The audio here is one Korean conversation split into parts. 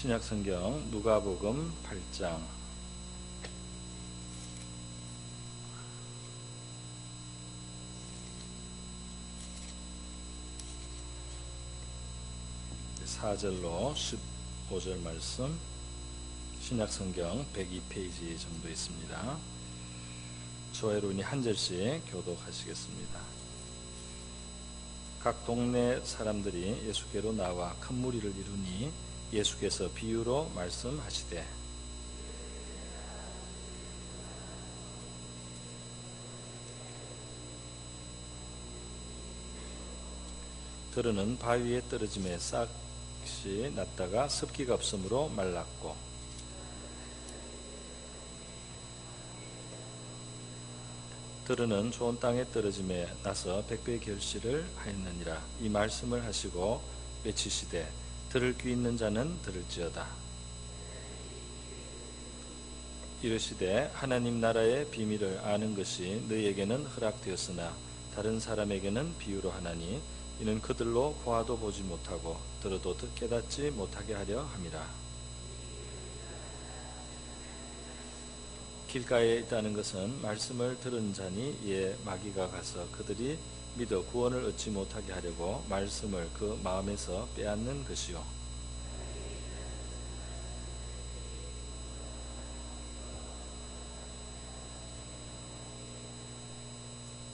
신약성경 누가복음 8장 (4절로) 15절 말씀, 신약성경 102페이지 정도 있습니다. 저희로니 한 절씩 교독하시겠습니다. 각 동네 사람들이 예수께로 나와 큰 무리를 이루니 예수께서 비유로 말씀하시되 들으는 바위에 떨어짐에 싹이 났다가 습기가 없으므로 말랐고, 들으는 좋은 땅에 떨어짐에 나서 100배의 결실을 하였느니라. 이 말씀을 하시고 외치시되 들을 귀 있는 자는 들을지어다. 이르시되 하나님 나라의 비밀을 아는 것이 너희에게는 허락되었으나 다른 사람에게는 비유로 하나니 이는 그들로 보아도 보지 못하고 들어도 깨닫지 못하게 하려 함이라. 길가에 있다는 것은 말씀을 들은 자니 이에 마귀가 가서 그들이 믿어 구원을 얻지 못하게 하려고 말씀을 그 마음에서 빼앗는 것이요.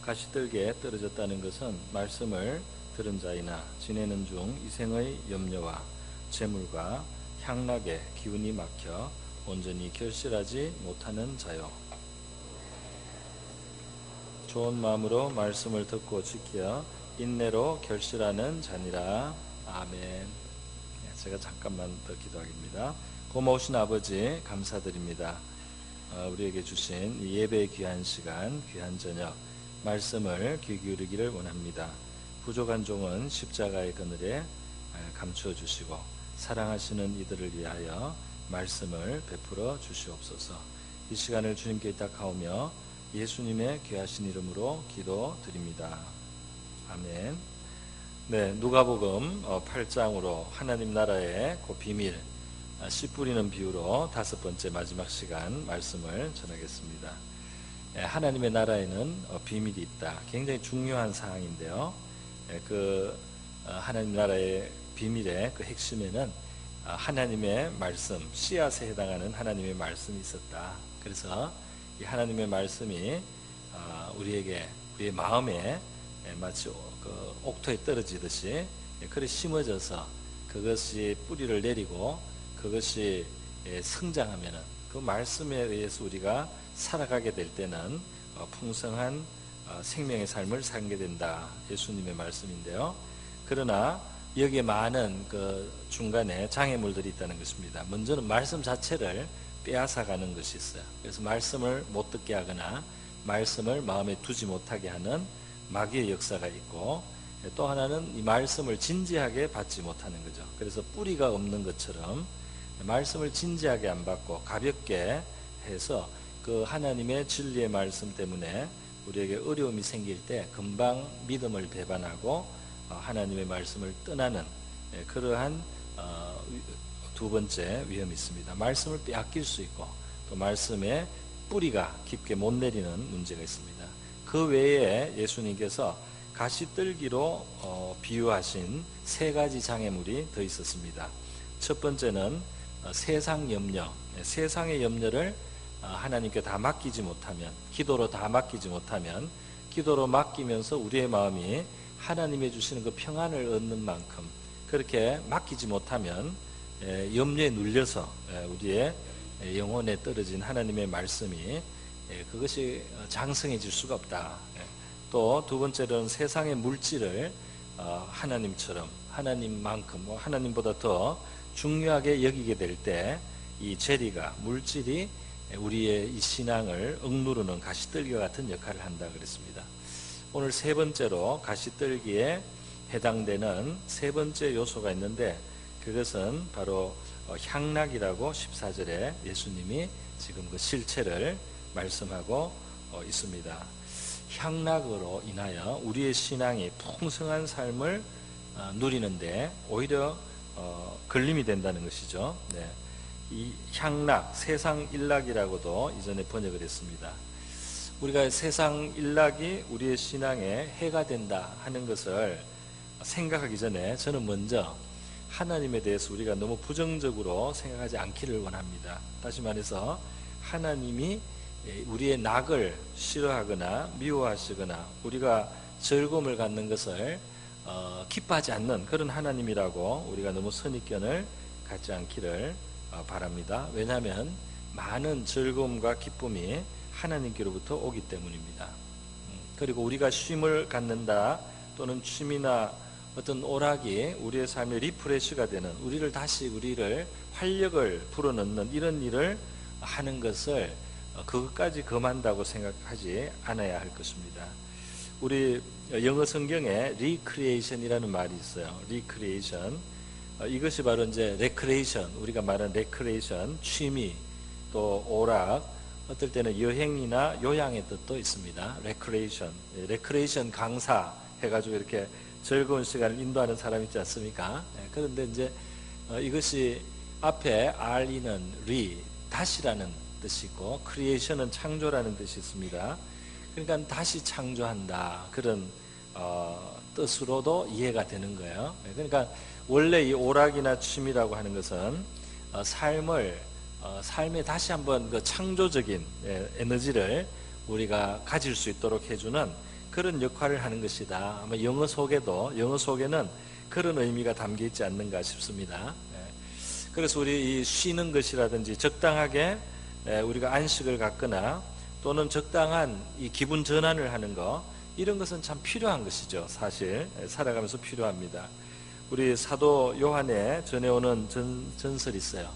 가시떨기에 떨어졌다는 것은 말씀을 들은 자이나 지내는 중 이생의 염려와 재물과 향락의 기운이 막혀 온전히 결실하지 못하는 자요. 좋은 마음으로 말씀을 듣고 지켜 인내로 결실하는 자니라. 아멘. 제가 잠깐만 더 기도하겠습니다. 고마우신 아버지 감사드립니다. 우리에게 주신 이 예배의 귀한 시간, 귀한 저녁 말씀을 귀 기울이기를 원합니다. 부족한 종은 십자가의 그늘에 감추어 주시고 사랑하시는 이들을 위하여 말씀을 베풀어 주시옵소서. 이 시간을 주님께 의탁하오며 예수님의 귀하신 이름으로 기도드립니다. 아멘. 네, 누가복음 8장으로 하나님 나라의 그 비밀, 씨 뿌리는 비유로 5번째 마지막 시간 말씀을 전하겠습니다. 하나님의 나라에는 비밀이 있다. 굉장히 중요한 사항인데요. 그 하나님 나라의 비밀의 그 핵심에는 하나님의 말씀, 씨앗에 해당하는 하나님의 말씀이 있었다. 그래서 이 하나님의 말씀이 우리에게, 우리의 마음에 마치 그 옥토에 떨어지듯이 그리 심어져서 그것이 뿌리를 내리고 그것이 성장하면은 그 말씀에 의해서 우리가 살아가게 될 때는 풍성한 생명의 삶을 살게 된다. 예수님의 말씀인데요. 그러나 여기에 많은 그 중간에 장애물들이 있다는 것입니다. 먼저는 말씀 자체를 빼앗아가는 것이 있어요. 그래서 말씀을 못 듣게 하거나 말씀을 마음에 두지 못하게 하는 마귀의 역사가 있고, 또 하나는 이 말씀을 진지하게 받지 못하는 거죠. 그래서 뿌리가 없는 것처럼 말씀을 진지하게 안 받고 가볍게 해서 그 하나님의 진리의 말씀 때문에 우리에게 어려움이 생길 때 금방 믿음을 배반하고 하나님의 말씀을 떠나는 그러한 두 번째 위험이 있습니다. 말씀을 빼앗길 수 있고 또 말씀에 뿌리가 깊게 못 내리는 문제가 있습니다. 그 외에 예수님께서 가시떨기로 비유하신 3가지 장애물이 더 있었습니다. 첫 번째는 세상 염려, 세상의 염려를 하나님께 다 맡기지 못하면, 기도로 다 맡기지 못하면, 기도로 맡기면서 우리의 마음이 하나님이 주시는 그 평안을 얻는 만큼 그렇게 맡기지 못하면 염려에 눌려서 우리의 영혼에 떨어진 하나님의 말씀이 그것이 장성해질 수가 없다. 또 두 번째로는 세상의 물질을 하나님처럼, 하나님만큼, 하나님보다 더 중요하게 여기게 될 때 이 재리가, 물질이 우리의 이 신앙을 억누르는 가시떨기와 같은 역할을 한다 그랬습니다. 오늘 3번째로 가시떨기에 해당되는 3번째 요소가 있는데 그것은 바로 향락이라고 14절에 예수님이 지금 그 실체를 말씀하고 있습니다. 향락으로 인하여 우리의 신앙이 풍성한 삶을 누리는데 오히려 걸림이 된다는 것이죠. 네. 이 향락, 세상 일락이라고도 이전에 번역을 했습니다. 우리가 세상 일락이 우리의 신앙에 해가 된다 하는 것을 생각하기 전에 저는 먼저 하나님에 대해서 우리가 너무 부정적으로 생각하지 않기를 원합니다. 다시 말해서 하나님이 우리의 낙을 싫어하거나 미워하시거나 우리가 즐거움을 갖는 것을 기뻐하지 않는 그런 하나님이라고 우리가 너무 선입견을 갖지 않기를 바랍니다. 왜냐하면 많은 즐거움과 기쁨이 하나님께로부터 오기 때문입니다. 그리고 우리가 쉼을 갖는다 또는 취미나 어떤 오락이 우리의 삶의 리프레시가 되는 우리를 활력을 불어넣는 이런 일을 하는 것을 그것까지 금한다고 생각하지 않아야 할 것입니다. 우리 영어 성경에 recreation이라는 말이 있어요. recreation. 이것이 바로 이제 recreation, 우리가 말하는 recreation, 취미, 또 오락, 어떨 때는 여행이나 요양의 뜻도 있습니다. recreation 강사 해가지고 이렇게 즐거운 시간을 인도하는 사람 있지 않습니까? 그런데 이제 이것이 앞에 re는 다시라는 뜻이 있고 creation은 창조라는 뜻이 있습니다. 그러니까 다시 창조한다 그런 뜻으로도 이해가 되는 거예요. 그러니까 원래 이 오락이나 취미라고 하는 것은 삶에 다시 한번 그 창조적인 에너지를 우리가 가질 수 있도록 해주는 그런 역할을 하는 것이다. 아마 영어 속에는 그런 의미가 담겨 있지 않는가 싶습니다. 그래서 우리 이 쉬는 것이라든지 적당하게 우리가 안식을 갖거나 또는 적당한 이 기분 전환을 하는 것, 이런 것은 참 필요한 것이죠. 사실 살아가면서 필요합니다. 우리 사도 요한에 전해오는 전설이 있어요.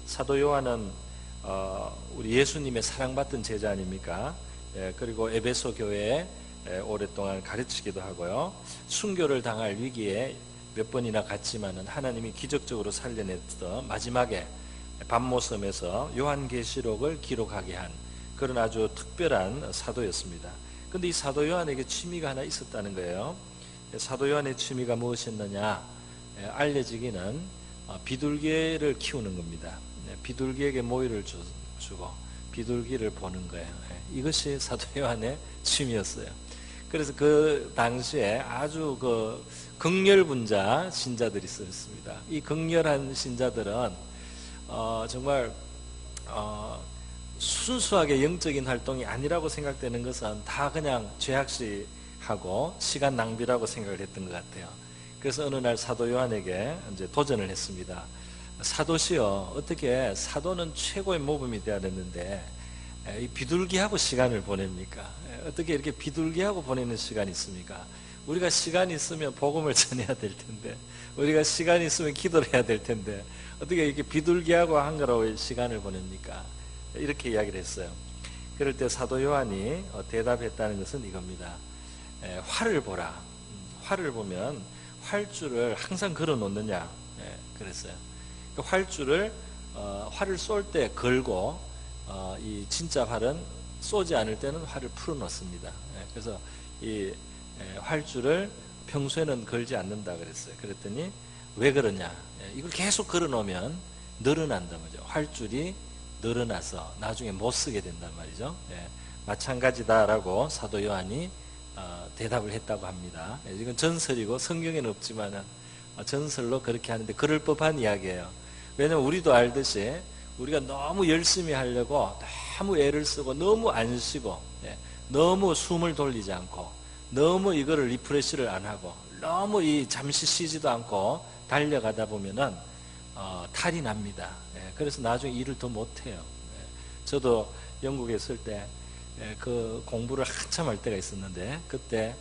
사도 요한은 우리 예수님의 사랑받던 제자 아닙니까? 그리고 에베소 교회에 오랫동안 가르치기도 하고요. 순교를 당할 위기에 몇 번이나 갔지만은 하나님이 기적적으로 살려냈던 마지막에 밤모섬에서 요한계시록을 기록하게 한 그런 아주 특별한 사도였습니다. 그런데 이 사도 요한에게 취미가 하나 있었다는 거예요. 사도 요한의 취미가 무엇이었느냐? 알려지기는 비둘기를 키우는 겁니다. 비둘기에게 모이를 주고 비둘기를 보는 거예요. 이것이 사도 요한의 취미였어요. 그래서 그 당시에 아주 그 극렬분자 신자들이 있었습니다. 이 극렬한 신자들은 정말 순수하게 영적인 활동이 아니라고 생각되는 것은 다 그냥 죄악시하고 시간 낭비라고 생각을 했던 것 같아요. 그래서 어느 날 사도 요한에게 이제 도전을 했습니다. 사도시여, 어떻게 사도는 최고의 모범이 되어야 되는데 이 비둘기하고 시간을 보냅니까? 어떻게 이렇게 비둘기하고 보내는 시간이 있습니까? 우리가 시간이 있으면 복음을 전해야 될 텐데, 우리가 시간이 있으면 기도를 해야 될 텐데 어떻게 이렇게 비둘기하고 한가로이 시간을 보냅니까? 이렇게 이야기를 했어요. 그럴 때 사도 요한이 대답했다는 것은 이겁니다. 활을 보라. 활을 보면 활줄을 항상 걸어 놓느냐? 그랬어요. 그 활줄을 활을 쏠 때 걸고 이 진짜 활은 쏘지 않을 때는 활을 풀어 놓습니다. 그래서 이 활줄을 평소에는 걸지 않는다 그랬어요. 그랬더니 왜 그러냐? 이걸 계속 걸어 놓으면 늘어난단 말이죠. 활줄이 늘어나서 나중에 못 쓰게 된단 말이죠. 마찬가지다라고 사도 요한이 대답을 했다고 합니다. 이건 전설이고 성경에는 없지만은 전설로 그렇게 하는데 그럴 법한 이야기예요. 왜냐하면 우리도 알듯이 우리가 너무 열심히 하려고 너무 애를 쓰고 너무 안 쉬고 너무 숨을 돌리지 않고 너무 이거를 리프레시를 안 하고 너무 잠시 쉬지도 않고 달려가다 보면은 탈이 납니다. 그래서 나중에 일을 더 못해요. 저도 영국에 있을 때 그 공부를 한참 할 때가 있었는데 그때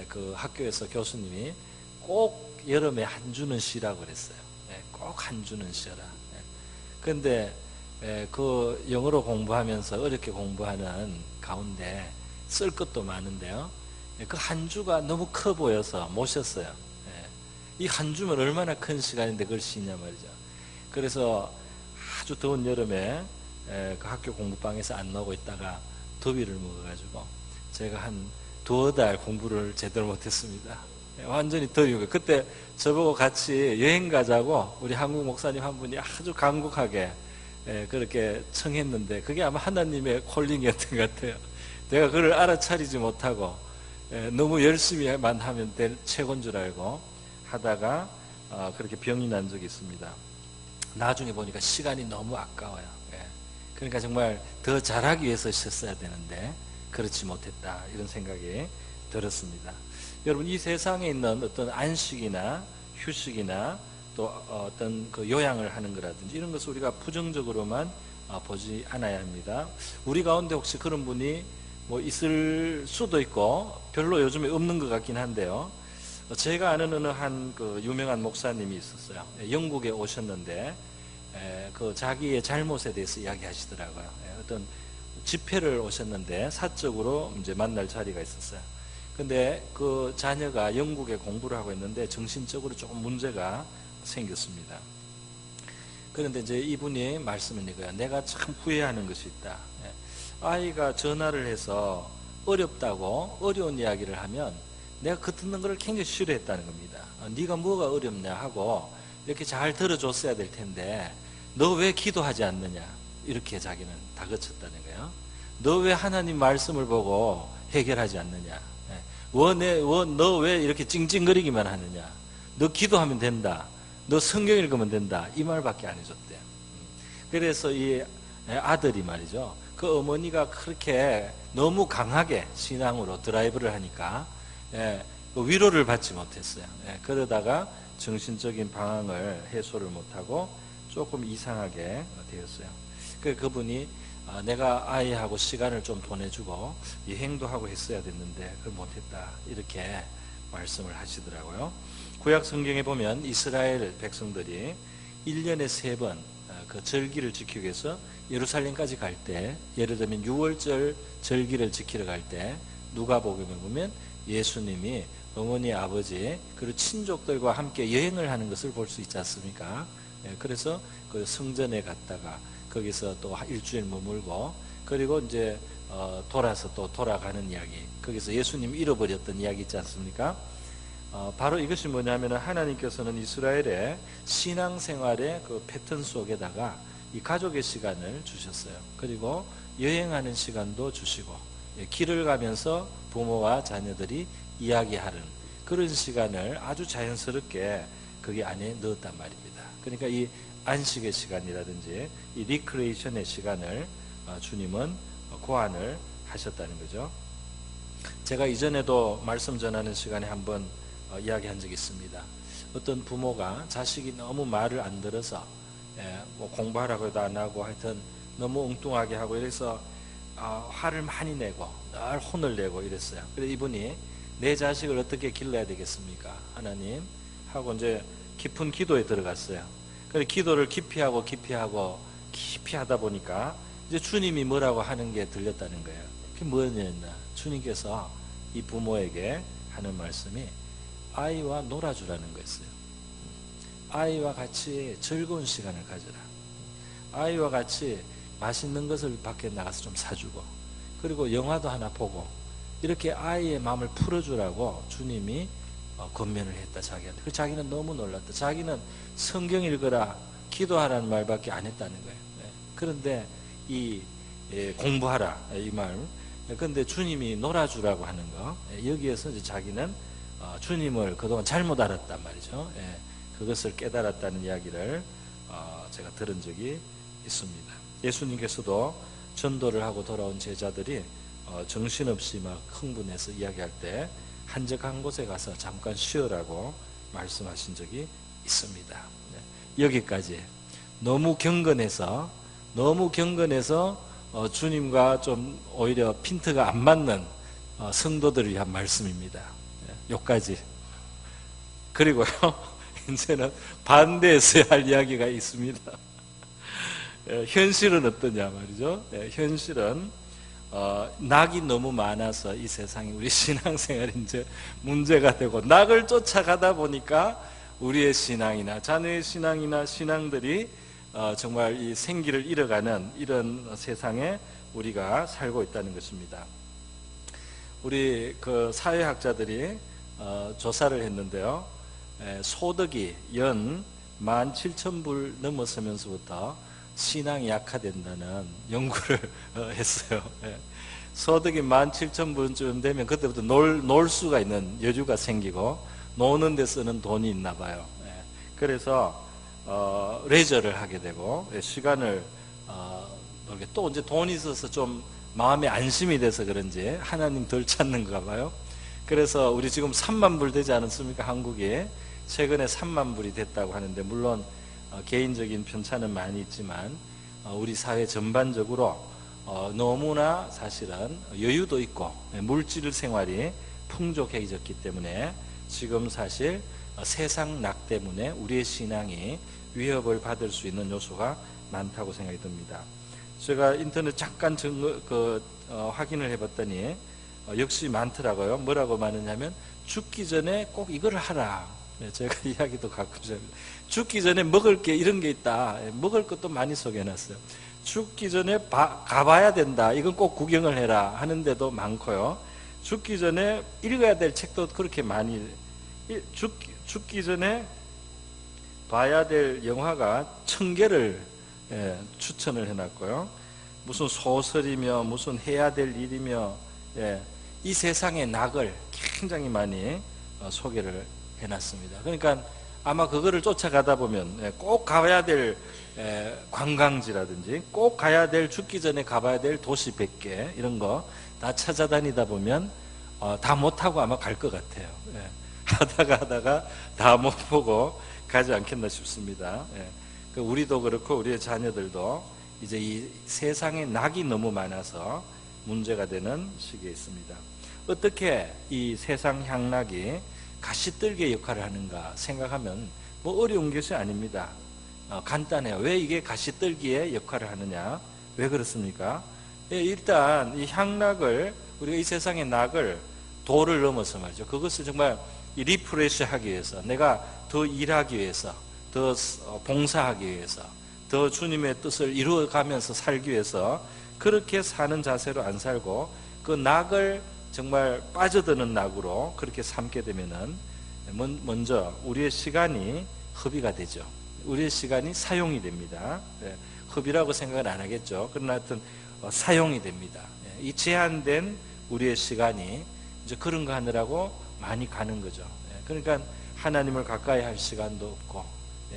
그 학교에서 교수님이 꼭 여름에 한 주는 쉬라고 그랬어요. 꼭 한 주는 쉬어라. 그런데 그 영어로 공부하면서 어렵게 공부하는 가운데 쓸 것도 많은데요. 그 한 주가 너무 커 보여서 못 쉬었어요. 이 한 주면 얼마나 큰 시간인데 그걸 쉬냐 말이죠. 그래서 아주 더운 여름에 그 학교 공부방에서 안 나오고 있다가 더위를 먹어가지고 제가 한 2달 공부를 제대로 못했습니다. 완전히 더위고. 그때 저보고 같이 여행 가자고 우리 한국 목사님 한 분이 아주 간곡하게 그렇게 청했는데, 그게 아마 하나님의 콜링이었던 것 같아요. 내가 그걸 알아차리지 못하고 너무 열심히만 하면 최고인 줄 알고 하다가 그렇게 병이 난 적이 있습니다. 나중에 보니까 시간이 너무 아까워요. 그러니까 정말 더 잘하기 위해서 쉬었어야 되는데 그렇지 못했다, 이런 생각이 들었습니다. 여러분, 이 세상에 있는 어떤 안식이나 휴식이나 또 어떤 그 요양을 하는 거라든지 이런 것을 우리가 부정적으로만 보지 않아야 합니다. 우리 가운데 혹시 그런 분이 뭐 있을 수도 있고 별로 요즘에 없는 것 같긴 한데요. 제가 아는 어느 한 그 유명한 목사님이 있었어요. 영국에 오셨는데 그 자기의 잘못에 대해서 이야기하시더라고요. 어떤 집회를 오셨는데 사적으로 이제 만날 자리가 있었어요. 근데 그 자녀가 영국에 공부를 하고 있는데 정신적으로 조금 문제가 생겼습니다. 그런데 이제 이분이 말씀은 이거야. 내가 참 후회하는 것이 있다. 아이가 전화를 해서 어렵다고 어려운 이야기를 하면 내가 그 듣는 걸 굉장히 싫어했다는 겁니다. 네가 뭐가 어렵냐 하고 이렇게 잘 들어줬어야 될 텐데 너 왜 기도하지 않느냐, 이렇게 자기는 다그쳤다는 거예요. 너 왜 하나님 말씀을 보고 해결하지 않느냐, 너 왜 이렇게 찡찡거리기만 하느냐, 너 기도하면 된다, 너 성경 읽으면 된다, 이 말밖에 안 해줬대요. 그래서 이 아들이 말이죠, 그 어머니가 그렇게 너무 강하게 신앙으로 드라이브를 하니까 위로를 받지 못했어요. 그러다가 정신적인 방황을 해소를 못하고 조금 이상하게 되었어요. 그분이 내가 아이하고 시간을 좀 보내주고 여행도 하고 했어야 됐는데 그걸 못했다, 이렇게 말씀을 하시더라고요. 구약 성경에 보면 이스라엘 백성들이 1년에 3번 그 절기를 지키기 위해서 예루살렘까지 갈 때, 예를 들면 6월절 절기를 지키러 갈 때 누가복음에 보면 예수님이 어머니, 아버지 그리고 친족들과 함께 여행을 하는 것을 볼 수 있지 않습니까? 그래서 그 성전에 갔다가 거기서 또 일주일 머물고, 그리고 이제 돌아서 또 돌아가는 이야기, 거기서 예수님 잃어버렸던 이야기 있지 않습니까? 바로 이것이 뭐냐면 하나님께서는 이스라엘의 신앙생활의 그 패턴 속에다가 이 가족의 시간을 주셨어요. 그리고 여행하는 시간도 주시고, 길을 가면서 부모와 자녀들이 이야기하는 그런 시간을 아주 자연스럽게 거기 안에 넣었단 말입니다. 그러니까 이 안식의 시간이라든지 이 리크레이션의 시간을 주님은 고안을 하셨다는 거죠. 제가 이전에도 말씀 전하는 시간에 한번 이야기한 적이 있습니다. 어떤 부모가 자식이 너무 말을 안 들어서 뭐 공부하라고 해도 안 하고 하여튼 너무 엉뚱하게 하고 이래서 화를 많이 내고 늘 혼을 내고 이랬어요. 그래서 이분이 내 자식을 어떻게 길러야 되겠습니까, 하나님 하고 이제 깊은 기도에 들어갔어요. 그래서 기도를 깊이 하다 보니까 이제 주님이 뭐라고 하는 게 들렸다는 거예요. 그게 뭐였냐, 주님께서 이 부모에게 하는 말씀이 아이와 놀아주라는 거였어요. 아이와 같이 즐거운 시간을 가져라. 아이와 같이 맛있는 것을 밖에 나가서 좀 사주고, 그리고 영화도 하나 보고, 이렇게 아이의 마음을 풀어주라고 주님이 권면을 했다, 자기한테. 그래서 자기는 너무 놀랐다. 자기는 성경 읽어라, 기도하라는 말밖에 안 했다는 거예요. 그런데 공부하라, 이 말. 그런데 주님이 놀아주라고 하는 거, 여기에서 이제 자기는 주님을 그동안 잘못 알았단 말이죠. 그것을 깨달았다는 이야기를 제가 들은 적이 있습니다. 예수님께서도 전도를 하고 돌아온 제자들이 정신없이 막 흥분해서 이야기할 때 한적한 곳에 가서 잠깐 쉬어라고 말씀하신 적이 있습니다. 여기까지. 너무 경건해서 주님과 좀 오히려 핀트가 안 맞는 성도들을 위한 말씀입니다. 여기까지. 그리고요, 이제는 반대했어야 할 이야기가 있습니다. 현실은 어떠냐 말이죠. 현실은 낙이 너무 많아서 이 세상이 우리 신앙생활이 이제 문제가 되고, 낙을 쫓아가다 보니까 우리의 신앙이나 자녀의 신앙이나 신앙들이 정말 이 생기를 잃어가는 이런 세상에 우리가 살고 있다는 것입니다. 우리 그 사회학자들이 조사를 했는데요. 소득이 연 17,000불 넘어서면서부터 신앙이 약화된다는 연구를 했어요. 소득이 17,000불쯤 되면 그때부터 놀 수가 있는 여유가 생기고 노는 데 쓰는 돈이 있나 봐요. 그래서 레저를 하게 되고 시간을 놀게, 또 이제 돈이 있어서 좀 마음에 안심이 돼서 그런지 하나님 덜 찾는가 봐요. 그래서 우리 지금 3만 불 되지 않았습니까? 한국에 최근에 3만 불이 됐다고 하는데, 물론 개인적인 편차는 많이 있지만 우리 사회 전반적으로 너무나 사실은 여유도 있고 물질 생활이 풍족해졌기 때문에 지금 사실 세상 낙 때문에 우리의 신앙이 위협을 받을 수 있는 요소가 많다고 생각이 듭니다. 제가 인터넷 잠깐 확인을 해봤더니 역시 많더라고요. 뭐라고 많으냐면 죽기 전에 꼭 이걸 하라. 제가 이야기도 가끔 죽기 전에 먹을 게 이런 게 있다. 먹을 것도 많이 소개해놨어요. 죽기 전에 가봐야 된다. 이건 꼭 구경을 해라 하는데도 많고요. 죽기 전에 읽어야 될 책도 그렇게 많이, 죽기 전에 봐야 될 영화가 1000개를 추천을 해놨고요. 무슨 소설이며 무슨 해야 될 일이며 이 세상의 낙을 굉장히 많이 소개를 해놨습니다. 그러니까 아마 그거를 쫓아가다 보면 꼭 가봐야 될 관광지라든지 꼭 가야 될, 죽기 전에 가봐야 될 도시 100개 이런 거 다 찾아다니다 보면 다 못하고 아마 갈 것 같아요. 하다가 다 못 보고 가지 않겠나 싶습니다. 우리도 그렇고 우리의 자녀들도 이제 이 세상에 낙이 너무 많아서 문제가 되는 시기에 있습니다. 어떻게 이 세상 향락이 가시떨기의 역할을 하는가 생각하면 뭐 어려운 것이 아닙니다. 간단해요. 왜 이게 가시떨기의 역할을 하느냐? 왜 그렇습니까? 일단 이 향락을, 우리가 이 세상의 낙을 도를 넘어서 말이죠. 그것을 정말 리프레시 하기 위해서, 내가 더 일하기 위해서, 더 봉사하기 위해서, 더 주님의 뜻을 이루어가면서 살기 위해서 그렇게 사는 자세로 안 살고 그 낙을 정말 빠져드는 낙으로 그렇게 삼게 되면은 먼저 우리의 시간이 허비가 되죠. 우리의 시간이 사용이 됩니다. 허비라고 생각은 안 하겠죠. 그러나 하여튼 사용이 됩니다. 이 제한된 우리의 시간이 이제 그런 거 하느라고 많이 가는 거죠. 그러니까 하나님을 가까이 할 시간도 없고,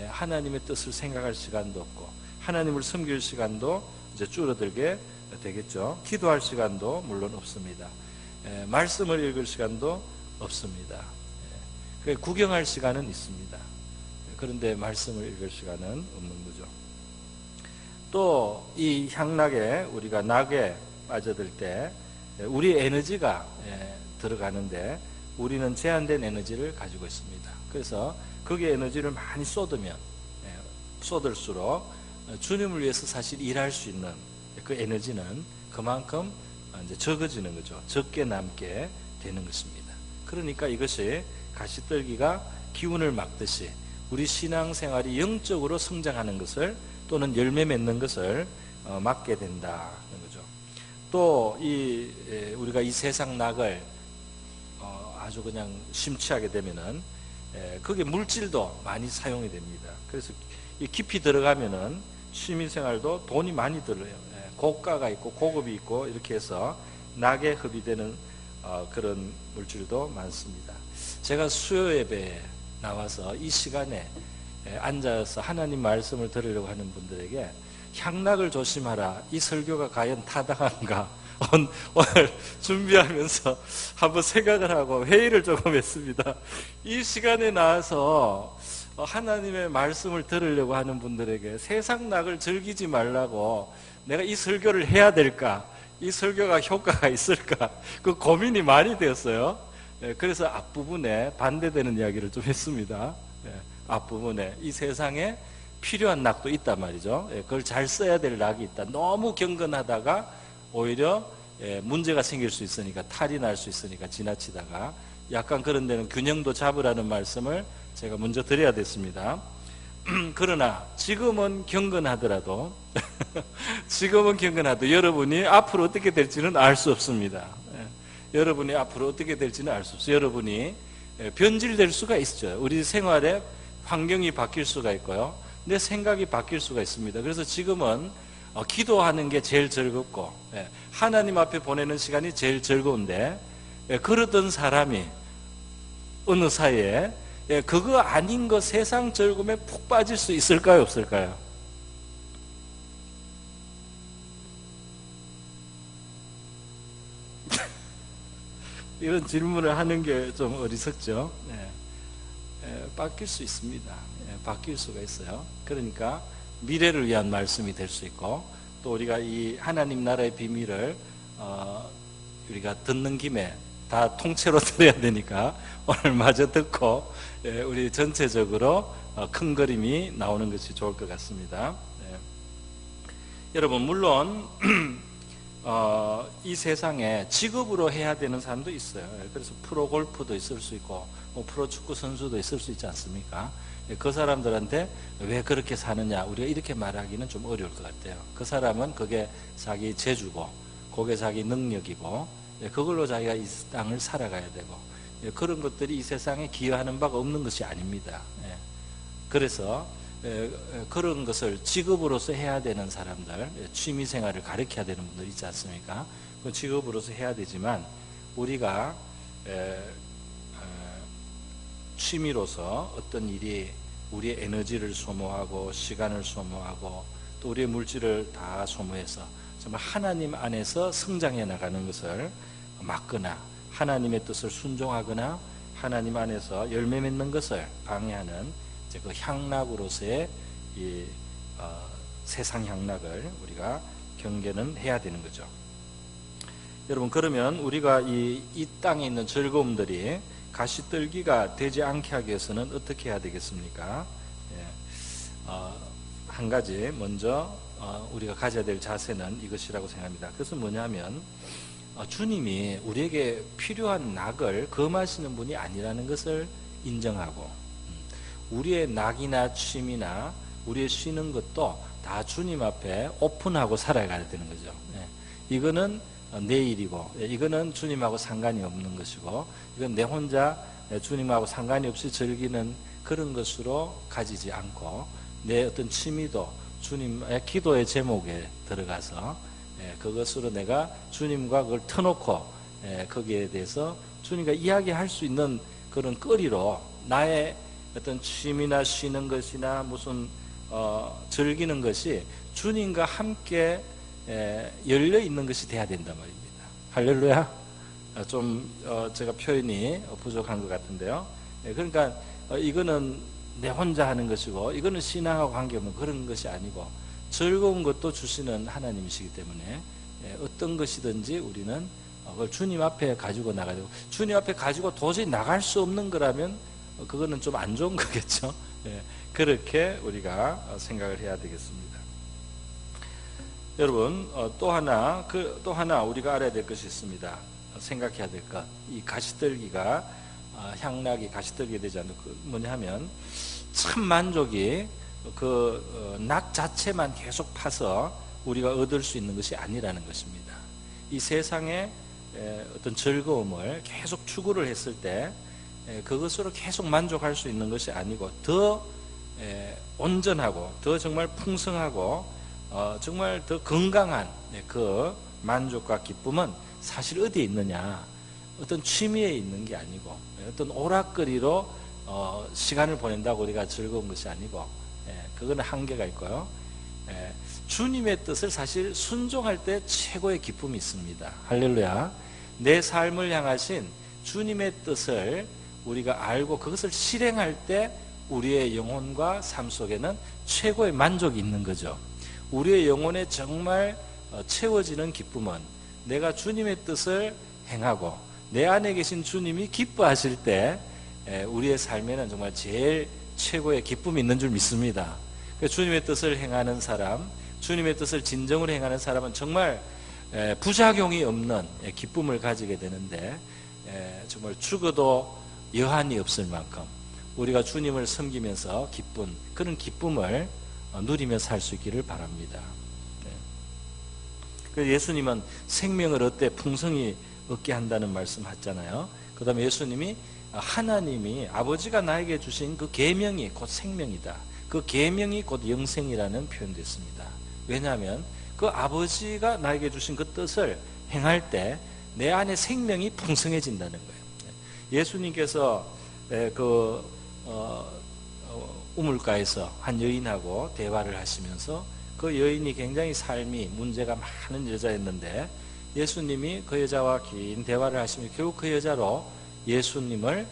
하나님의 뜻을 생각할 시간도 없고, 하나님을 섬길 시간도 이제 줄어들게 되겠죠. 기도할 시간도 물론 없습니다. 말씀을 읽을 시간도 없습니다. 구경할 시간은 있습니다. 그런데 말씀을 읽을 시간은 없는 거죠. 또 이 향락에, 우리가 낙에 빠져들 때 우리 에너지가 들어가는데 우리는 제한된 에너지를 가지고 있습니다. 그래서 거기에 에너지를 많이 쏟을수록 주님을 위해서 사실 일할 수 있는 그 에너지는 그만큼 이제 적어지는 거죠. 적게 남게 되는 것입니다. 그러니까 이것이 가시떨기가 기운을 막듯이 우리 신앙생활이 영적으로 성장하는 것을, 또는 열매 맺는 것을 막게 된다는 거죠. 또 우리가 이 세상 낙을 아주 그냥 심취하게 되면은 그게 물질도 많이 사용이 됩니다. 그래서 깊이 들어가면은 취미생활도 돈이 많이 들어요. 고가가 있고 고급이 있고 이렇게 해서 낙에 허비되는 그런 물질도 많습니다. 제가 수요 예배에 나와서 이 시간에 앉아서 하나님 말씀을 들으려고 하는 분들에게 향락을 조심하라, 이 설교가 과연 타당한가 오늘 준비하면서 한번 생각을 하고 회의를 조금 했습니다. 이 시간에 나와서 하나님의 말씀을 들으려고 하는 분들에게 세상 낙을 즐기지 말라고 내가 이 설교를 해야 될까, 이 설교가 효과가 있을까, 그 고민이 많이 되었어요. 그래서 앞부분에 반대되는 이야기를 좀 했습니다. 앞부분에 이 세상에 필요한 낙도 있단 말이죠. 그걸 잘 써야 될 낙이 있다. 너무 경건하다가 오히려 문제가 생길 수 있으니까, 탈이 날 수 있으니까 지나치다가 약간 그런 데는 균형도 잡으라는 말씀을 제가 먼저 드려야 됐습니다. 그러나 지금은 경건하더라도 여러분이 앞으로 어떻게 될지는 알 수 없습니다. 여러분이 앞으로 어떻게 될지는 알 수 없어요. 여러분이 변질될 수가 있죠. 우리 생활의 환경이 바뀔 수가 있고요. 내 생각이 바뀔 수가 있습니다. 그래서 지금은 기도하는 게 제일 즐겁고 하나님 앞에 보내는 시간이 제일 즐거운데 그러던 사람이 어느 사이에 그거 아닌 거 세상 즐거움에 푹 빠질 수 있을까요? 없을까요? 이런 질문을 하는 게 좀 어리석죠. 바뀔 수 있습니다. 바뀔 수가 있어요. 그러니까 미래를 위한 말씀이 될 수 있고, 또 우리가 이 하나님 나라의 비밀을 우리가 듣는 김에 다 통째로 들어야 되니까 오늘 마저 듣고 우리 전체적으로 큰 그림이 나오는 것이 좋을 것 같습니다. 여러분, 물론 이 세상에 직업으로 해야 되는 사람도 있어요. 그래서 프로 골프도 있을 수 있고 프로 축구 선수도 있을 수 있지 않습니까? 그 사람들한테 왜 그렇게 사느냐 우리가 이렇게 말하기는 좀 어려울 것 같아요. 그 사람은 그게 자기 재주고 그게 자기 능력이고 그걸로 자기가 이 땅을 살아가야 되고 그런 것들이 이 세상에 기여하는 바가 없는 것이 아닙니다. 그래서 그런 것을 직업으로서 해야 되는 사람들, 취미생활을 가르쳐야 되는 분들 있지 않습니까? 그 직업으로서 해야 되지만 우리가 취미로서 어떤 일이 우리의 에너지를 소모하고 시간을 소모하고 또 우리의 물질을 다 소모해서 정말 하나님 안에서 성장해 나가는 것을 막거나 하나님의 뜻을 순종하거나 하나님 안에서 열매 맺는 것을 방해하는 그 향락으로서의 이 세상 향락을 우리가 경계는 해야 되는 거죠. 여러분, 그러면 우리가 이 땅에 있는 즐거움들이 가시떨기가 되지 않게 하기 위해서는 어떻게 해야 되겠습니까? 한 가지 먼저 우리가 가져야 될 자세는 이것이라고 생각합니다. 그것은 뭐냐면 주님이 우리에게 필요한 낙을 금하시는 분이 아니라는 것을 인정하고, 우리의 낙이나 취미나 우리의 쉬는 것도 다 주님 앞에 오픈하고 살아가야 되는 거죠. 이거는 내 일이고 이거는 주님하고 상관이 없는 것이고 이건 내 혼자 주님하고 상관이 없이 즐기는 그런 것으로 가지지 않고 내 어떤 취미도 주님의 기도의 제목에 들어가서 그것으로 내가 주님과 그걸 터놓고 거기에 대해서 주님과 이야기할 수 있는 그런 거리로 나의 어떤 취미나 쉬는 것이나 무슨 즐기는 것이 주님과 함께 열려 있는 것이 돼야 된단 말입니다. 할렐루야. 좀 제가 표현이 부족한 것 같은데요. 그러니까 이거는 내 혼자 하는 것이고 이거는 신앙하고 관계없는 그런 것이 아니고 즐거운 것도 주시는 하나님이시기 때문에 어떤 것이든지 우리는 그걸 주님 앞에 가지고 나가야 되고, 주님 앞에 가지고 도저히 나갈 수 없는 거라면 그거는 좀 안 좋은 거겠죠. 그렇게 우리가 생각을 해야 되겠습니다. 여러분, 또 하나 우리가 알아야 될 것이 있습니다. 생각해야 될 것. 이 가시떨기가 향락이 가시떨기 되지 않는 그 뭐냐 하면 참 만족이 낙 자체만 계속 파서 우리가 얻을 수 있는 것이 아니라는 것입니다. 이 세상에 어떤 즐거움을 계속 추구를 했을 때 그것으로 계속 만족할 수 있는 것이 아니고 더 온전하고 더 정말 풍성하고 정말 더 건강한 그 만족과 기쁨은 사실 어디에 있느냐, 어떤 취미에 있는 게 아니고 어떤 오락거리로 시간을 보낸다고 우리가 즐거운 것이 아니고 그거는 한계가 있고요. 주님의 뜻을 사실 순종할 때 최고의 기쁨이 있습니다. 할렐루야. 내 삶을 향하신 주님의 뜻을 우리가 알고 그것을 실행할 때 우리의 영혼과 삶 속에는 최고의 만족이 있는 거죠. 우리의 영혼에 정말 채워지는 기쁨은 내가 주님의 뜻을 행하고 내 안에 계신 주님이 기뻐하실 때 우리의 삶에는 정말 제일 최고의 기쁨이 있는 줄 믿습니다. 주님의 뜻을 행하는 사람, 주님의 뜻을 진정으로 행하는 사람은 정말 부작용이 없는 기쁨을 가지게 되는데 정말 죽어도 여한이 없을 만큼 우리가 주님을 섬기면서 기쁜 그런 기쁨을 누리며 살 수 있기를 바랍니다. 그래서 예수님은 생명을 얻되 풍성히 얻게 한다는 말씀 하잖아요. 그 다음에 예수님이 하나님이 아버지가 나에게 주신 그 계명이 곧 생명이다. 그 계명이 곧 영생이라는 표현도 있습니다. 왜냐하면 그 아버지가 나에게 주신 그 뜻을 행할 때 내 안에 생명이 풍성해진다는 거예요. 예수님께서 우물가에서 한 여인하고 대화를 하시면서 그 여인이 굉장히 삶이 문제가 많은 여자였는데 예수님이 그 여자와 긴 대화를 하시며 결국 그 여자로 예수님을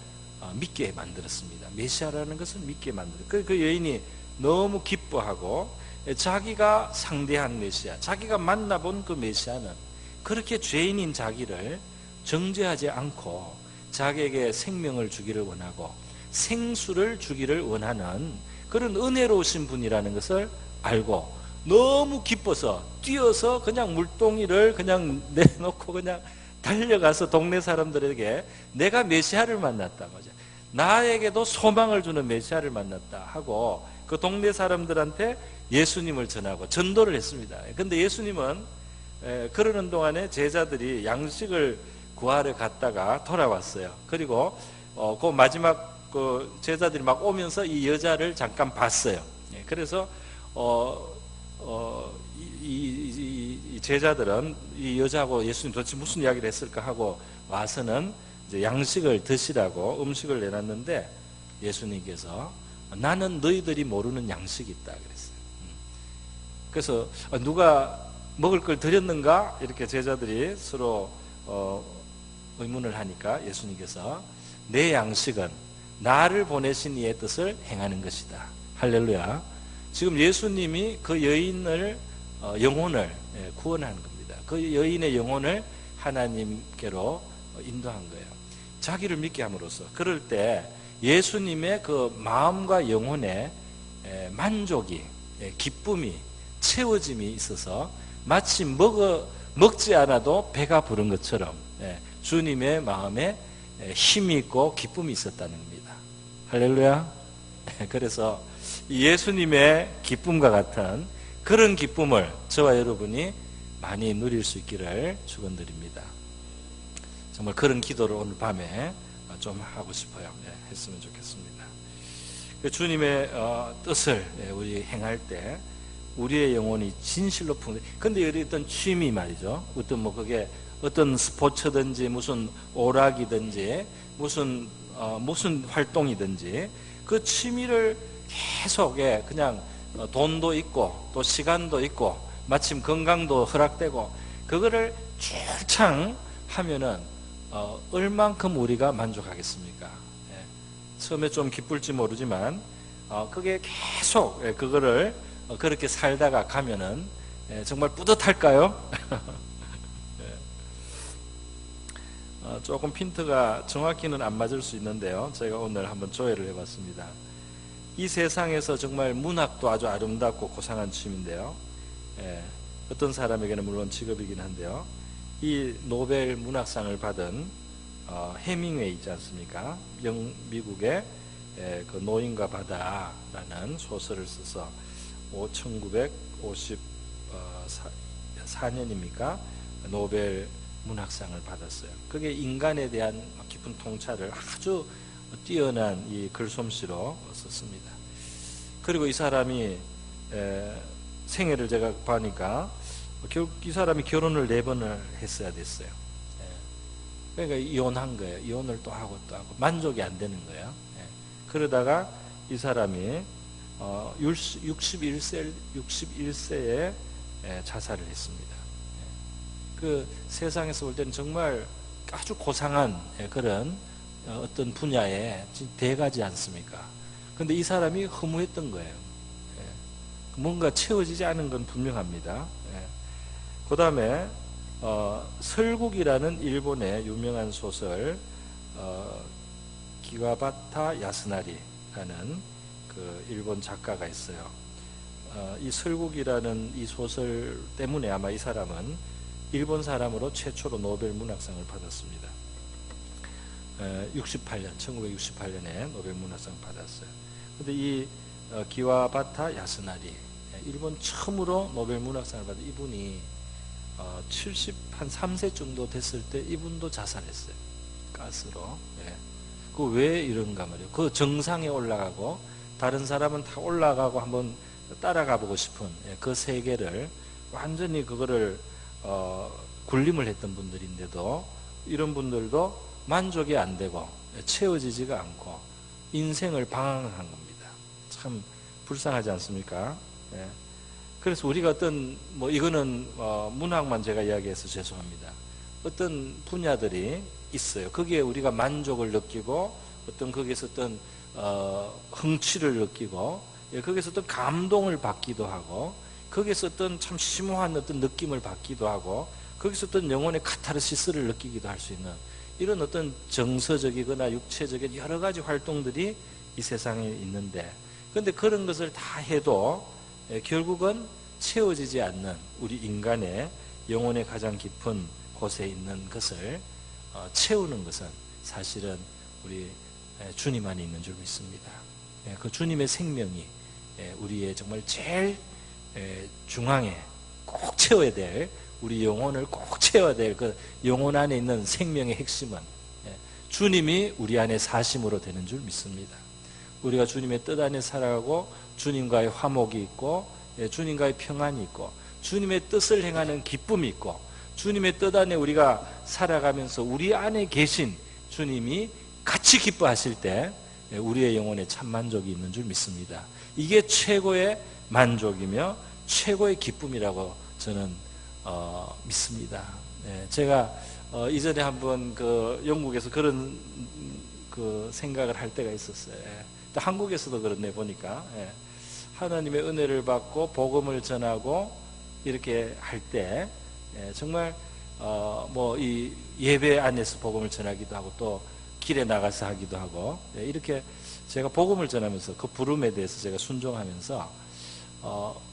믿게 만들었습니다. 메시아라는 것을 믿게 만들었어요. 그 여인이 너무 기뻐하고 자기가 상대한 메시아, 자기가 만나본 그 메시아는 그렇게 죄인인 자기를 정죄하지 않고 자기에게 생명을 주기를 원하고 생수를 주기를 원하는 그런 은혜로우신 분이라는 것을 알고 너무 기뻐서 뛰어서 그냥 물동이를 그냥 내놓고 그냥 달려가서 동네 사람들에게 내가 메시아를 만났다, 맞아. 나에게도 소망을 주는 메시아를 만났다 하고 그 동네 사람들한테 예수님을 전하고 전도를 했습니다. 근데 예수님은 그러는 동안에 제자들이 양식을 구하러 갔다가 돌아왔어요. 그리고 그 마지막 그 제자들이 막 오면서 이 여자를 잠깐 봤어요. 그래서 이 제자들은 이 여자하고 예수님 도대체 무슨 이야기를 했을까 하고 와서는 이제 양식을 드시라고 음식을 내놨는데 예수님께서 나는 너희들이 모르는 양식이 있다 그랬어요. 그래서 누가 먹을 걸 드렸는가 이렇게 제자들이 서로 의문을 하니까 예수님께서 내 양식은 나를 보내신 이의 뜻을 행하는 것이다. 할렐루야. 지금 예수님이 그 여인을 영혼을 구원하는 겁니다. 그 여인의 영혼을 하나님께로 인도한 거예요. 자기를 믿게 함으로써. 그럴 때 예수님의 그 마음과 영혼에 만족이, 기쁨이, 채워짐이 있어서 마치 먹지 않아도 배가 부른 것처럼 주님의 마음에 힘이 있고 기쁨이 있었다는 겁니다. 할렐루야. 그래서 예수님의 기쁨과 같은 그런 기쁨을 저와 여러분이 많이 누릴 수 있기를 축원드립니다. 정말 그런 기도를 오늘 밤에 좀 하고 싶어요. 했으면 좋겠습니다. 주님의 뜻을 우리 행할 때 우리의 영혼이 진실로 근데 어떤 취미 말이죠. 어떤 그게 어떤 스포츠든지 무슨 오락이든지 무슨 활동이든지 그 취미를 계속 그냥 돈도 있고 또 시간도 있고 마침 건강도 허락되고 그거를 출창 하면은 얼만큼 우리가 만족하겠습니까? 처음에 좀 기쁠지 모르지만 그게 계속 그거를 그렇게 살다가 가면은 정말 뿌듯할까요? 조금 핀트가 정확히는 안 맞을 수 있는데요. 제가 오늘 한번 조회를 해봤습니다. 이 세상에서 정말 문학도 아주 아름답고 고상한 취미인데요. 어떤 사람에게는 물론 직업이긴 한데요. 이 노벨 문학상을 받은 해밍웨이 있지 않습니까? 미국의 그 노인과 바다라는 소설을 써서 1954년입니까? 노벨 문학상을 받았어요. 그게 인간에 대한 깊은 통찰을 아주 뛰어난 이 글솜씨로 썼습니다. 그리고 이 사람이 생애를 제가 보니까 결국 이 사람이 결혼을 4번을 했어야 됐어요. 그러니까 이혼한 거예요. 이혼을 또 하고 또 하고 만족이 안 되는 거예요. 그러다가 이 사람이 61세에 자살을 했습니다. 그 세상에서 볼 때는 정말 아주 고상한 그런 어떤 분야에 대가지 않습니까? 근데 이 사람이 허무했던 거예요. 뭔가 채워지지 않은 건 분명합니다. 그 다음에 설국이라는 일본의 유명한 소설 기와바타 야스나리라는 그 일본 작가가 있어요. 이 설국이라는 이 소설 때문에 아마 이 사람은 일본 사람으로 최초로 노벨 문학상을 받았습니다. 1968년에 노벨 문학상 받았어요. 근데 이 기와바타 야스나리, 일본 처음으로 노벨 문학상을 받은 이분이 73세 정도 됐을 때 이분도 자살했어요. 가스로. 그 왜 이런가 말이에요. 그 정상에 올라가고 다른 사람은 다 올라가고 한번 따라가 보고 싶은 그 세계를 완전히 그거를 군림을 했던 분들인데도 이런 분들도 만족이 안 되고 채워지지가 않고 인생을 방황한 겁니다. 참 불쌍하지 않습니까? 예. 그래서 우리가 어떤 이거는 문학만 제가 이야기해서 죄송합니다. 어떤 분야들이 있어요. 거기에 우리가 만족을 느끼고 어떤 거기에서 어떤 흥취를 느끼고 거기에서 어떤 감동을 받기도 하고 거기에서 어떤 참 심오한 어떤 느낌을 받기도 하고 거기서 어떤 영혼의 카타르시스를 느끼기도 할 수 있는 이런 어떤 정서적이거나 육체적인 여러 가지 활동들이 이 세상에 있는데 그런데 그런 것을 다 해도 결국은 채워지지 않는 우리 인간의 영혼의 가장 깊은 곳에 있는 것을 채우는 것은 사실은 우리 주님 안에 있는 줄 믿습니다. 그 주님의 생명이 우리의 정말 제일 중앙에 꼭 채워야 될 우리 영혼을 꼭 채워야 될 그 영혼 안에 있는 생명의 핵심은 주님이 우리 안에 사심으로 되는 줄 믿습니다. 우리가 주님의 뜻 안에 살아가고 주님과의 화목이 있고 주님과의 평안이 있고 주님의 뜻을 행하는 기쁨이 있고 주님의 뜻 안에 우리가 살아가면서 우리 안에 계신 주님이 같이 기뻐하실 때 우리의 영혼에 참 만족이 있는 줄 믿습니다. 이게 최고의 만족이며 최고의 기쁨이라고 저는 믿습니다. 제가 이전에 한번 그 영국에서 그런 그 생각을 할 때가 있었어요. 또 한국에서도 그렇네 보니까 하나님의 은혜를 받고 복음을 전하고 이렇게 할 때 정말 이 예배 안에서 복음을 전하기도 하고 또 길에 나가서 하기도 하고 이렇게 제가 복음을 전하면서 그 부름에 대해서 제가 순종하면서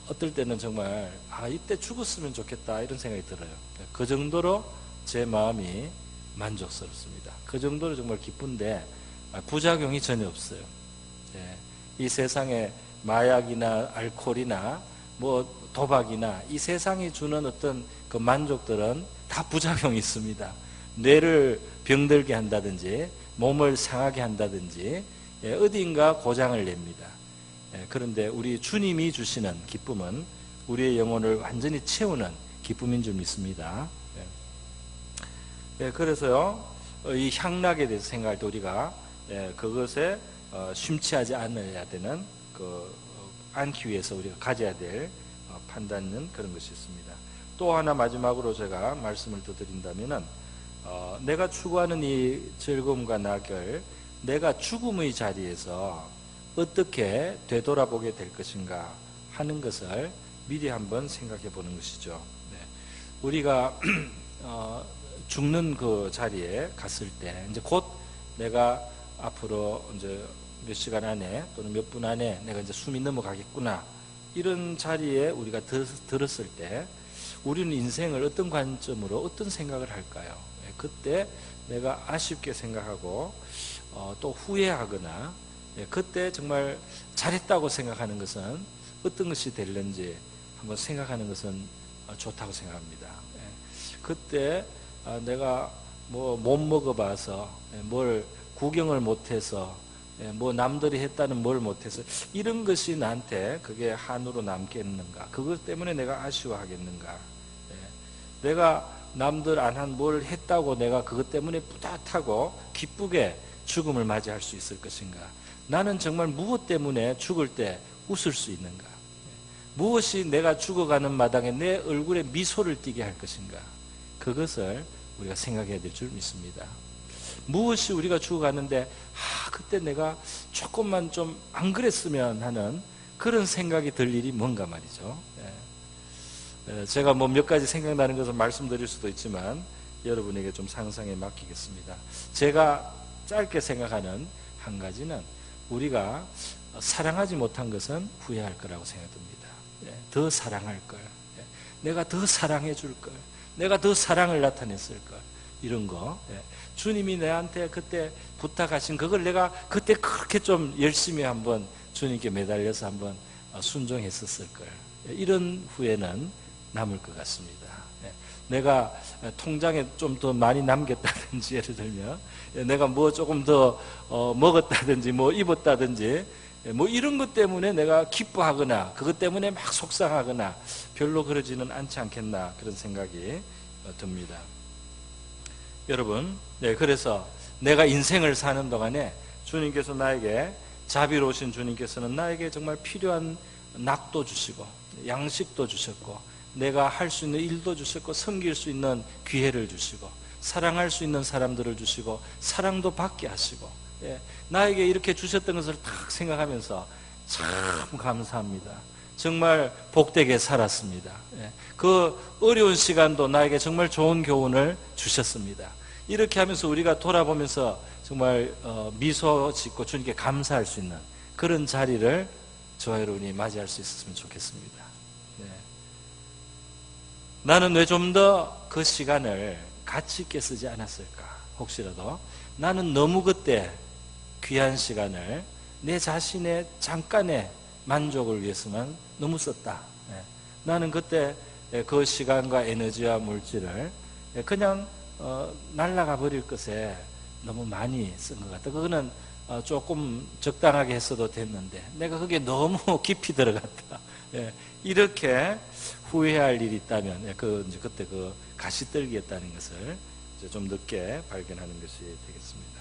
어떨 때는 정말 이때 죽었으면 좋겠다 이런 생각이 들어요. 그 정도로 제 마음이 만족스럽습니다. 그 정도로 정말 기쁜데 부작용이 전혀 없어요. 이 세상에 마약이나 알코올이나 도박이나 이 세상이 주는 어떤 그 만족들은 다 부작용이 있습니다. 뇌를 병들게 한다든지 몸을 상하게 한다든지 어딘가 고장을 냅니다. 그런데 우리 주님이 주시는 기쁨은 우리의 영혼을 완전히 채우는 기쁨인 줄 믿습니다. 그래서요 이 향락에 대해서 생각할 때 우리가 그것에 심취하지 않아야 되는 않기 위해서 우리가 가져야 될 판단은 그런 것이 있습니다. 또 하나 마지막으로 제가 말씀을 더 드린다면은 내가 추구하는 이 즐거움과 낙을 내가 죽음의 자리에서 어떻게 되돌아보게 될 것인가 하는 것을 미리 한번 생각해 보는 것이죠. 우리가 죽는 그 자리에 갔을 때 이제 곧 내가 앞으로 이제 몇 시간 안에 또는 몇 분 안에 내가 이제 숨이 넘어가겠구나 이런 자리에 우리가 들었을 때 우리는 인생을 어떤 관점으로 어떤 생각을 할까요? 그때 내가 아쉽게 생각하고 또 후회하거나 그때 정말 잘했다고 생각하는 것은 어떤 것이 될는지 한번 생각하는 것은 좋다고 생각합니다. 그때 내가 못 먹어봐서 뭘 구경을 못해서 남들이 했다는 뭘 못해서 이런 것이 나한테 그게 한으로 남겠는가 그것 때문에 내가 아쉬워하겠는가 내가 남들 안 한 뭘 했다고 내가 그것 때문에 뿌듯하고 기쁘게 죽음을 맞이할 수 있을 것인가 나는 정말 무엇 때문에 죽을 때 웃을 수 있는가 무엇이 내가 죽어가는 마당에 내 얼굴에 미소를 띠게 할 것인가 그것을 우리가 생각해야 될 줄 믿습니다. 무엇이 우리가 죽어가는데 그때 내가 조금만 좀 안 그랬으면 하는 그런 생각이 들 일이 뭔가 말이죠. 제가 몇 가지 생각나는 것을 말씀드릴 수도 있지만 여러분에게 좀 상상에 맡기겠습니다. 제가 짧게 생각하는 한 가지는 우리가 사랑하지 못한 것은 후회할 거라고 생각됩니다. 더 사랑할 걸, 내가 더 사랑해 줄 걸, 내가 더 사랑을 나타냈을 걸 이런 거 주님이 내한테 그때 부탁하신 그걸 내가 그때 그렇게 좀 열심히 한번 주님께 매달려서 한번 순종했었을 걸 이런 후회는 남을 것 같습니다. 내가 통장에 좀 더 많이 남겼다든지, 예를 들면 내가 뭐 조금 더 먹었다든지 뭐 입었다든지 뭐 이런 것 때문에 내가 기뻐하거나 그것 때문에 막 속상하거나 별로 그러지는 않지 않겠나, 그런 생각이 듭니다. 여러분, 그래서 내가 인생을 사는 동안에 주님께서 나에게, 자비로우신 주님께서는 나에게 정말 필요한 낙도 주시고 양식도 주셨고 내가 할 수 있는 일도 주셨고 섬길 수 있는 기회를 주시고 사랑할 수 있는 사람들을 주시고 사랑도 받게 하시고, 나에게 이렇게 주셨던 것을 딱 생각하면서 참 감사합니다. 정말 복되게 살았습니다. 그 어려운 시간도 나에게 정말 좋은 교훈을 주셨습니다. 이렇게 하면서 우리가 돌아보면서 정말 미소 짓고 주님께 감사할 수 있는 그런 자리를 저와 여러분이 맞이할 수 있었으면 좋겠습니다. 나는 왜 좀 더 그 시간을 가치 있게 쓰지 않았을까? 혹시라도 나는 너무 그때 귀한 시간을 내 자신의 잠깐의 만족을 위해서만 너무 썼다. 나는 그때 그 시간과 에너지와 물질을 그냥 날아가 버릴 것에 너무 많이 쓴 것 같다. 그거는 조금 적당하게 했어도 됐는데 내가 그게 너무 깊이 들어갔다. 이렇게 후회할 일이 있다면 그때 그 가시떨기였다는 것을 이제 좀 늦게 발견하는 것이 되겠습니다.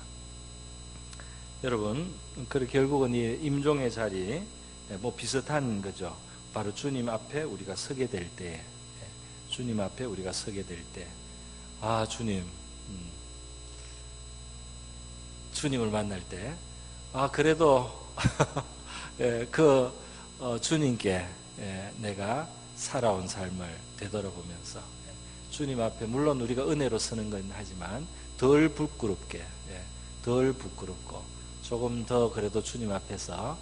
여러분, 결국은 이 임종의 자리 뭐 비슷한 거죠. 바로 주님 앞에 우리가 서게 될 때, 주님 앞에 우리가 서게 될 때, 아 주님, 주님을 만날 때, 아 그래도 주님께 내가 살아온 삶을 되돌아보면서 주님 앞에 물론 우리가 은혜로 서는 건 하지만 덜 부끄럽게, 덜 부끄럽고 조금 더 그래도 주님 앞에서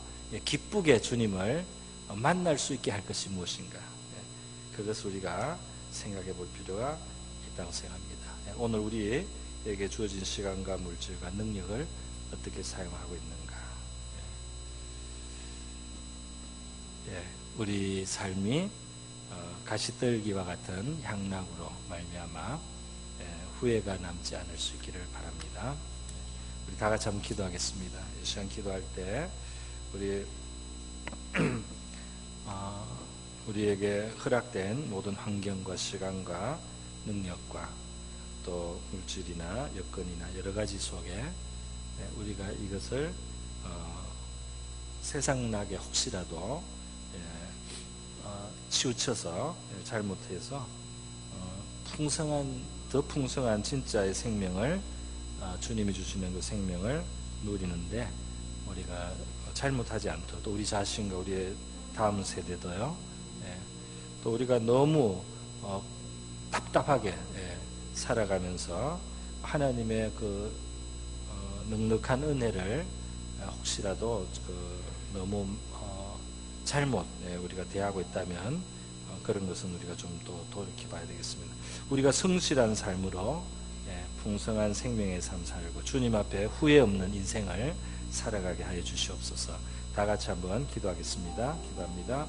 기쁘게 주님을 만날 수 있게 할 것이 무엇인가, 그것을 우리가 생각해 볼 필요가 있다고 생각합니다. 오늘 우리에게 주어진 시간과 물질과 능력을 어떻게 사용하고 있는가, 우리 삶이 가시떨기와 같은 향락으로 말미암아 후회가 남지 않을 수 있기를 바랍니다. 우리 다 같이 한번 기도하겠습니다. 이 시간 기도할 때 우리에게 허락된 모든 환경과 시간과 능력과 또 물질이나 여건이나 여러 가지 속에 우리가 이것을 세상나게 혹시라도 치우쳐서 잘못해서 더 풍성한 진짜의 생명을, 주님이 주시는 그 생명을 누리는데 우리가 잘못하지 않도록, 또 우리 자신과 우리의 다음 세대도요, 또 우리가 너무 답답하게 살아가면서 하나님의 그 넉넉한 은혜를 혹시라도 너무 잘못 우리가 대하고 있다면 그런 것은 우리가 좀 더 돌이켜봐야 되겠습니다. 우리가 성실한 삶으로 풍성한 생명의 삶 살고 주님 앞에 후회 없는 인생을 살아가게 하여 주시옵소서. 다 같이 한번 기도하겠습니다. 기도합니다.